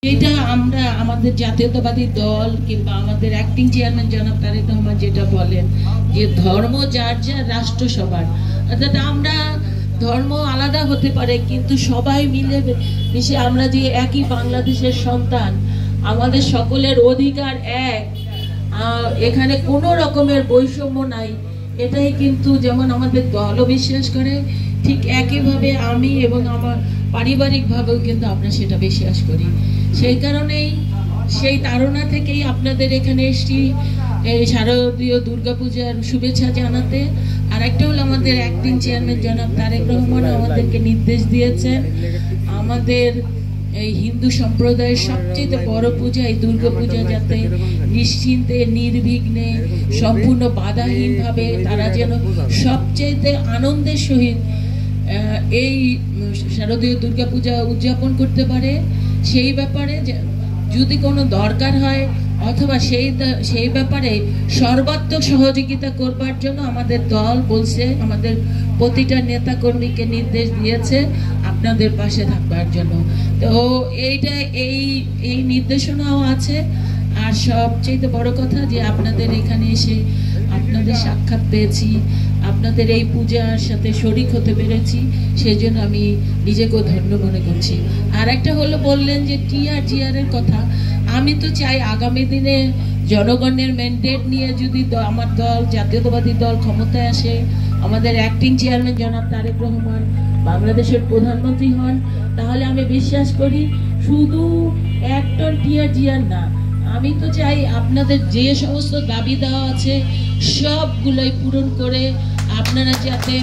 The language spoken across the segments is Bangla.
এটা আমরা আমাদের জাতীয়তাবাদী দল কিংবা আমাদের অ্যাক্টিং চেয়ারম্যান জনাব তারেক রহমান যেটা বলেন যে ধর্ম যার যার, রাষ্ট্র সবার। অর্থাৎ আমরা ধর্ম আলাদা হতে পারে কিন্তু সবাই মিলে মিশে আমরা যে একই বাংলাদেশের সন্তান, আমাদের সকলের অধিকার এক, এখানে কোনো রকমের বৈষম্য নাই। এটাই কিন্তু যেমন আমাদের দলও বিশ্বাস করে, ঠিক একইভাবে আমি এবং আমার পারিবারিকভাবেও কিন্তু আমরা সেটা বিশ্বাস করি। সেই কারণেই সেই তাড়না থেকেই আপনাদের এখানে এসছি এই শারদীয় দুর্গাপূজার শুভেচ্ছা জানাতে। আর একটা হলো আমাদের অ্যাক্টিং চেয়ারম্যান জনাব তারেক রহমান আমাদেরকে নির্দেশ দিয়েছেন আমাদের এই হিন্দু সম্প্রদায়ের সবচেয়ে বড় পূজা এই দুর্গাপূজা যাতে নিশ্চিন্তে, নির্বিঘ্নে, সম্পূর্ণ বাধাহীনভাবে তারা যেন সবচেয়ে আনন্দের সহিত এই শারদীয় দুর্গাপূজা উদযাপন করতে পারে। সেই ব্যাপারে যদি কোনো দরকার হয় অথবা সেই ব্যাপারে সর্বাত্মক সহযোগিতা করবার জন্য আমাদের দল বলছে, আমাদের প্রতিটা নেতা কর্মীকে নির্দেশ দিয়েছে আপনাদের পাশে থাকবার জন্য। তো এইটা এই নির্দেশনাও আছে। আর সবচেয়ে বড় কথা যে আপনাদের এখানে এসে আপনাদের সাক্ষাৎ পেয়েছি, আপনাদের এই পূজার সাথে শরিক হতে পেরেছি, সেই জন্য আমি নিজেকেও ধন্য মনে করছি। আর একটা হলো বললেন যে টিআরজিআর এর কথা, আমি তো চাই আগামী দিনে জনগণের ম্যান্ডেট নিয়ে যদি আমার দল জাতীয়তাবাদী দল ক্ষমতায় আসে, আমাদের অ্যাক্টিং চেয়ারম্যান জনাব তারেক রহমান বাংলাদেশের প্রধানমন্ত্রী হন, তাহলে আমি বিশ্বাস করি শুধু একটা টিআরজিআর না, আমি তো চাই আপনাদের যে সমস্ত দাবি দেওয়া আছে সবগুলোই পূরণ করে আপনারা যাতে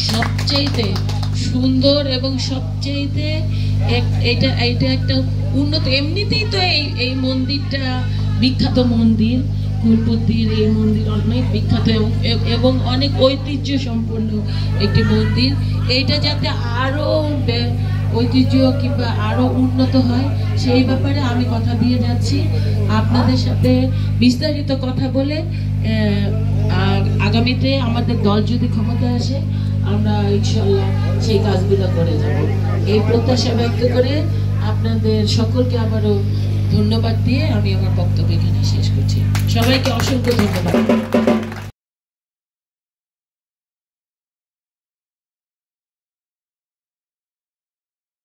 সবচেয়ে সুন্দর এবং সবচেয়ে এটা একটা উন্নত, এমনিতেই তো এই মন্দিরটা বিখ্যাত মন্দির, কুলপতির এই মন্দির অনেক বিখ্যাত এবং অনেক ঐতিহ্য সম্পন্ন একটি মন্দির। এইটা যাতে আরো ঐতিহ্য কিংবা আরো উন্নত হয় সেই ব্যাপারে আমি কথা দিয়ে যাচ্ছি। আপনাদের সাথে বিস্তারিত কথা বলে আগামীতে আমাদের দল যদি ক্ষমতায় আসে আমরা ইনশাল্লাহ সেই কাজগুলো করে যাব, এই প্রত্যাশা ব্যক্ত করে আপনাদের সকলকে আবারও ধন্যবাদ দিয়ে আমি আমার বক্তব্য এখানে শেষ করছি। সবাইকে অসংখ্য ধন্যবাদ।